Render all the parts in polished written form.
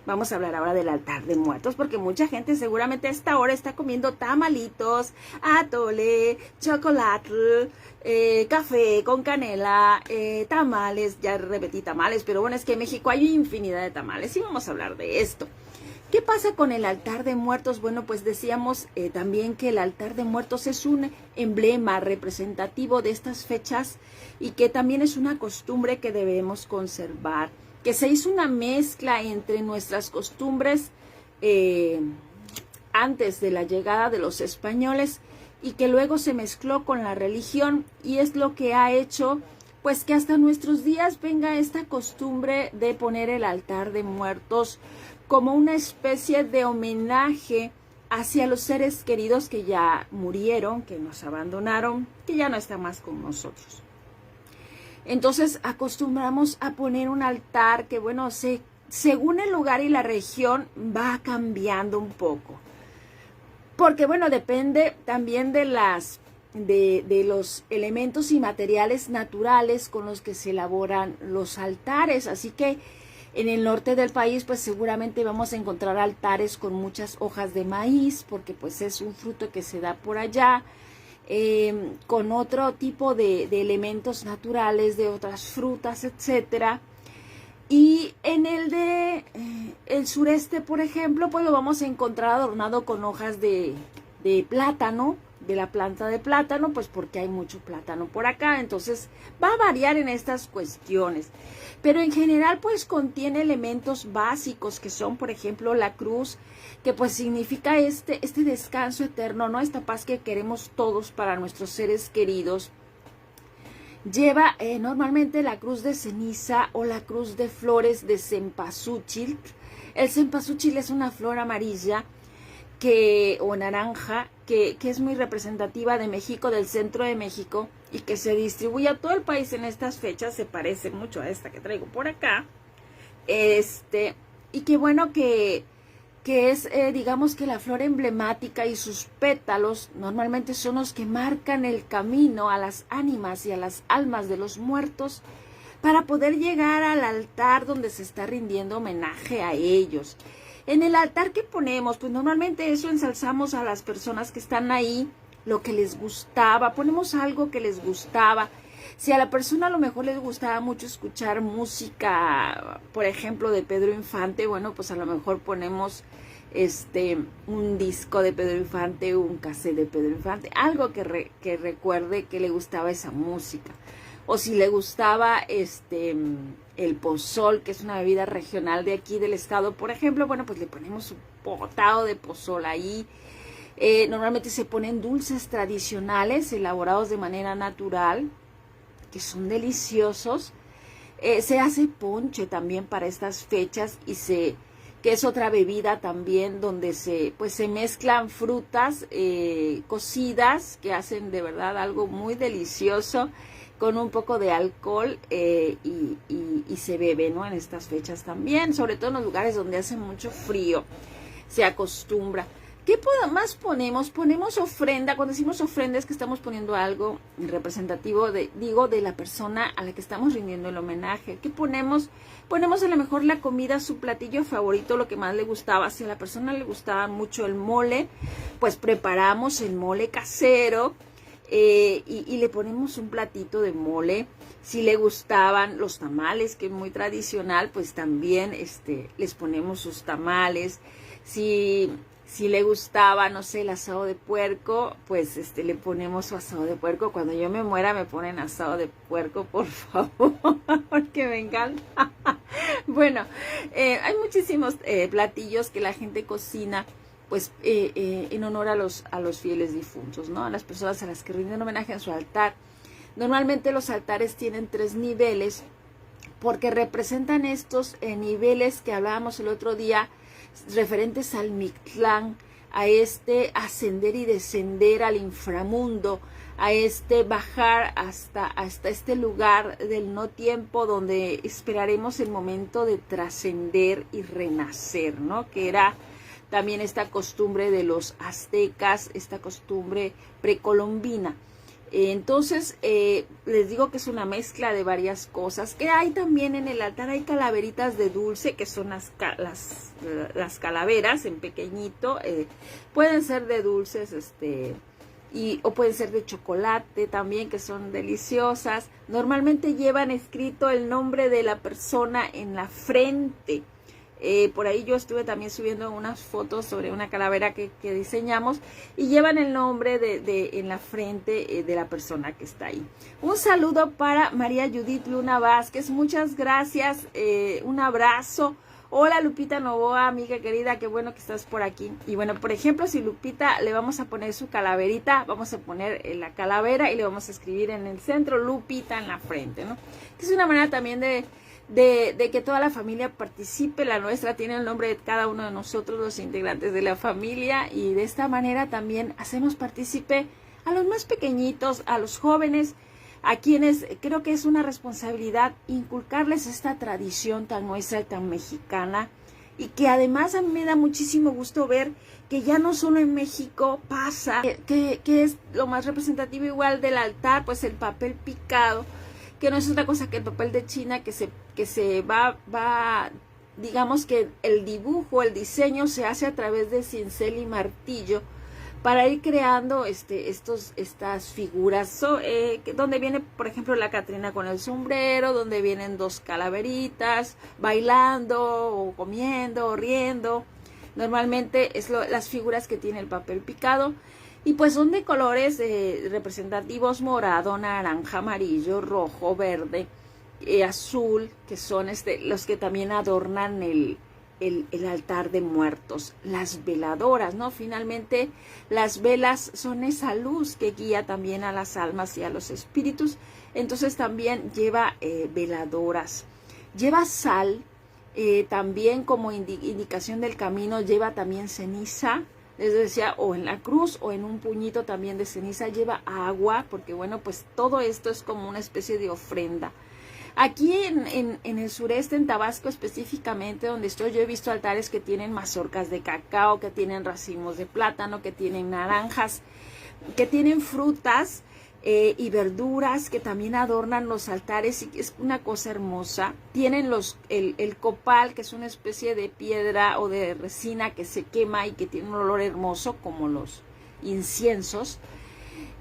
Vamos a hablar ahora del altar de muertos, porque mucha gente seguramente a esta hora está comiendo tamalitos, atole, chocolate, café con canela, tamales, ya repetí tamales, pero bueno, es que en México hay infinidad de tamales y vamos a hablar de esto. ¿Qué pasa con el altar de muertos? Bueno, pues decíamos también que el altar de muertos es un emblema representativo de estas fechas y que también es una costumbre que debemos conservar, que se hizo una mezcla entre nuestras costumbres antes de la llegada de los españoles y que luego se mezcló con la religión, y es lo que ha hecho pues que hasta nuestros días venga esta costumbre de poner el altar de muertos como una especie de homenaje hacia los seres queridos que ya murieron, que nos abandonaron, que ya no están más con nosotros. Entonces acostumbramos a poner un altar que, bueno, según el lugar y la región va cambiando un poco. Porque, bueno, depende también de los elementos y materiales naturales con los que se elaboran los altares. Así que en el norte del país, pues seguramente vamos a encontrar altares con muchas hojas de maíz, porque pues es un fruto que se da por allá, con otro tipo de elementos naturales, de otras frutas, etcétera. Y en el sureste, por ejemplo, pues lo vamos a encontrar adornado con hojas de plátano, de la planta de plátano, pues porque hay mucho plátano por acá, entonces va a variar en estas cuestiones, pero en general pues contiene elementos básicos que son, por ejemplo, la cruz, que pues significa este descanso eterno, ¿no? Esta paz que queremos todos para nuestros seres queridos. Lleva normalmente la cruz de ceniza o la cruz de flores de cempasúchil. El cempasúchil es una flor amarilla o naranja que es muy representativa de México, del centro de México, y que se distribuye a todo el país en estas fechas. Se parece mucho a esta que traigo por acá. Y que bueno que es, digamos que la flor emblemática, y sus pétalos normalmente son los que marcan el camino a las ánimas y a las almas de los muertos para poder llegar al altar donde se está rindiendo homenaje a ellos. En el altar que ponemos, pues normalmente eso ensalzamos a las personas que están ahí, lo que les gustaba, ponemos algo que les gustaba. Si a la persona a lo mejor les gustaba mucho escuchar música, por ejemplo, de Pedro Infante, bueno, pues a lo mejor ponemos un disco de Pedro Infante, un cassette de Pedro Infante, algo que recuerde que le gustaba esa música. O si le gustaba el pozol, que es una bebida regional de aquí del estado, por ejemplo, bueno, pues le ponemos un potado de pozol ahí. Normalmente se ponen dulces tradicionales elaborados de manera natural, que son deliciosos. Se hace ponche también para estas fechas, que es otra bebida también donde se mezclan frutas cocidas, que hacen de verdad algo muy delicioso, con un poco de alcohol, y se bebe, ¿no? En estas fechas también, sobre todo en los lugares donde hace mucho frío, se acostumbra. ¿Qué más ponemos? Ponemos ofrenda. Cuando decimos ofrenda es que estamos poniendo algo representativo de la persona a la que estamos rindiendo el homenaje. ¿Qué ponemos? Ponemos a lo mejor la comida, su platillo favorito, lo que más le gustaba. Si a la persona le gustaba mucho el mole, pues preparamos el mole casero, y le ponemos un platito de mole. Si le gustaban los tamales, que es muy tradicional, pues también les ponemos sus tamales. Si le gustaba, no sé, el asado de puerco, pues le ponemos su asado de puerco. Cuando yo me muera me ponen asado de puerco, por favor, porque me encanta. Bueno, hay muchísimos platillos que la gente cocina, pues en honor a los fieles difuntos, ¿no? A las personas a las que rinden homenaje en su altar. Normalmente los altares tienen 3 niveles, porque representan estos niveles que hablábamos el otro día, referentes al Mictlán, a ascender y descender al inframundo, a bajar hasta este lugar del no tiempo, donde esperaremos el momento de trascender y renacer, ¿no? Que era también esta costumbre de los aztecas, esta costumbre precolombina. Entonces, les digo que es una mezcla de varias cosas. Que hay también en el altar, hay calaveritas de dulce, que son las calaveras en pequeñito. Pueden ser de dulces, o pueden ser de chocolate también, que son deliciosas. Normalmente llevan escrito el nombre de la persona en la frente. Por ahí yo estuve también subiendo unas fotos sobre una calavera que diseñamos y llevan el nombre en la frente de la persona que está ahí. Un saludo para María Judith Luna Vázquez, muchas gracias, un abrazo. Hola Lupita Novoa, amiga querida, qué bueno que estás por aquí. Y bueno, por ejemplo, si Lupita le vamos a poner su calaverita, vamos a poner la calavera y le vamos a escribir en el centro Lupita en la frente, ¿no? Que es una manera también de que toda la familia participe. La nuestra tiene el nombre de cada uno de nosotros, los integrantes de la familia, y de esta manera también hacemos partícipe a los más pequeñitos, a los jóvenes, a quienes creo que es una responsabilidad inculcarles esta tradición tan nuestra y tan mexicana, y que además a mí me da muchísimo gusto ver que ya no solo en México pasa, que es lo más representativo igual del altar, pues el papel picado, que no es otra cosa que el papel de China que se va, digamos que el dibujo, el diseño se hace a través de cincel y martillo para ir creando estas figuras, donde viene, por ejemplo, la Catrina con el sombrero, donde vienen dos calaveritas bailando o comiendo o riendo. Normalmente es las figuras que tiene el papel picado. Y pues son de colores representativos: morado, naranja, amarillo, rojo, verde, azul, que son los que también adornan el altar de muertos. Las veladoras, ¿no? Finalmente las velas son esa luz que guía también a las almas y a los espíritus. Entonces también lleva veladoras. Lleva sal, también como indicación del camino. Lleva también ceniza. Les decía, o en la cruz o en un puñito también de ceniza. Lleva agua, porque bueno, pues todo esto es como una especie de ofrenda. Aquí en el sureste, en Tabasco específicamente, donde estoy, yo he visto altares que tienen mazorcas de cacao, que tienen racimos de plátano, que tienen naranjas, que tienen frutas y verduras que también adornan los altares, y es una cosa hermosa. Tienen el copal, que es una especie de piedra o de resina que se quema y que tiene un olor hermoso como los inciensos,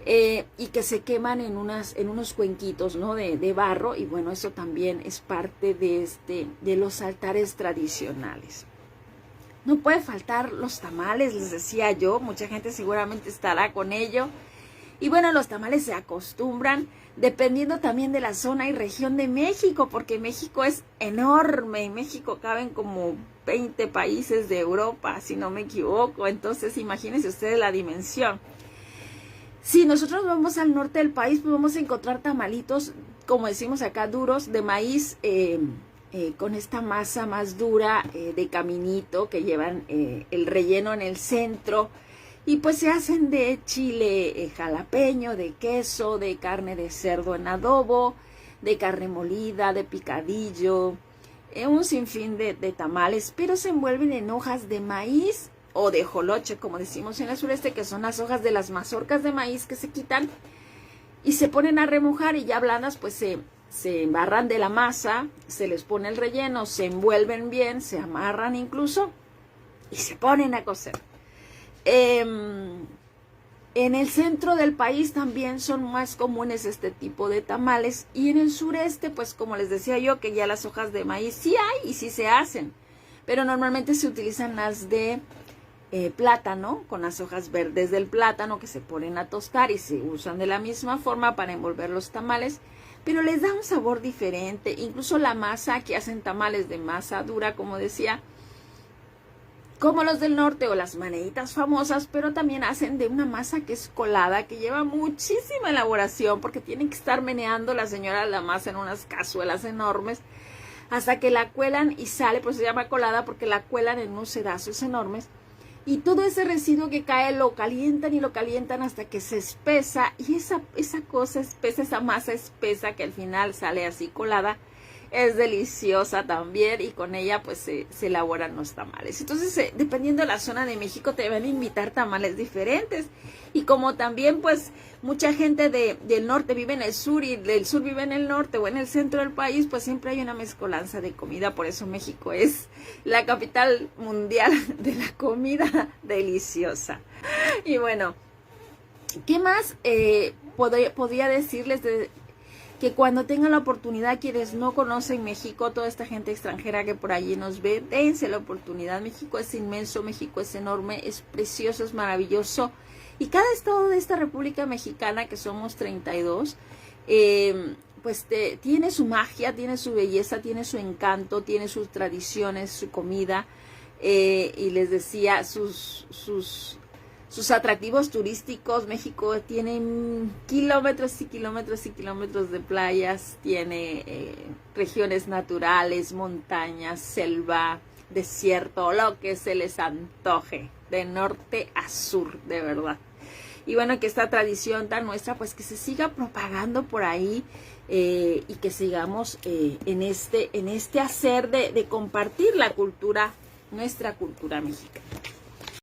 y que se queman en unos cuenquitos, ¿no? de barro, y bueno, eso también es parte de los altares tradicionales. No puede faltar los tamales, les decía yo, mucha gente seguramente estará con ello. Y bueno, los tamales se acostumbran dependiendo también de la zona y región de México, porque México es enorme. En México caben como 20 países de Europa, si no me equivoco. Entonces, imagínense ustedes la dimensión. Si nosotros vamos al norte del país, pues vamos a encontrar tamalitos, como decimos acá, duros, de maíz, con esta masa más dura de caminito, que llevan el relleno en el centro. Y pues se hacen de chile jalapeño, de queso, de carne de cerdo en adobo, de carne molida, de picadillo, un sinfín de tamales, pero se envuelven en hojas de maíz o de joloche, como decimos en el sureste, que son las hojas de las mazorcas de maíz que se quitan y se ponen a remojar, y ya blandas pues se embarran de la masa, se les pone el relleno, se envuelven bien, se amarran incluso y se ponen a cocer. En el centro del país también son más comunes este tipo de tamales, y en el sureste, pues como les decía yo, que ya las hojas de maíz sí hay y sí se hacen, pero normalmente se utilizan las de plátano, con las hojas verdes del plátano que se ponen a tostar y se usan de la misma forma para envolver los tamales, pero les da un sabor diferente. Incluso la masa, que hacen tamales de masa dura, como decía, como los del norte o las maneitas famosas, pero también hacen de una masa que es colada, que lleva muchísima elaboración, porque tienen que estar meneando la señora la masa en unas cazuelas enormes hasta que la cuelan y sale, pues se llama colada porque la cuelan en unos sedazos enormes, y todo ese residuo que cae lo calientan y lo calientan hasta que se espesa, y esa cosa espesa, esa masa espesa que al final sale así colada, es deliciosa también y con ella pues se elaboran los tamales. Entonces, dependiendo de la zona de México te van a invitar tamales diferentes. Y como también pues mucha gente del norte vive en el sur y del sur vive en el norte o en el centro del país, pues siempre hay una mezcolanza de comida. Por eso México es la capital mundial de la comida deliciosa. Y bueno, ¿qué más podría decirles que cuando tengan la oportunidad, quienes no conocen México, toda esta gente extranjera que por allí nos ve, dense la oportunidad? México es inmenso, México es enorme, es precioso, es maravilloso. Y cada estado de esta República Mexicana, que somos 32, pues tiene su magia, tiene su belleza, tiene su encanto, tiene sus tradiciones, su comida, y les decía, sus atractivos turísticos. México tiene kilómetros y kilómetros y kilómetros de playas, tiene regiones naturales, montañas, selva, desierto, lo que se les antoje, de norte a sur, de verdad. Y bueno, que esta tradición tan nuestra, pues que se siga propagando por ahí, y que sigamos en este hacer de compartir la cultura, nuestra cultura mexicana.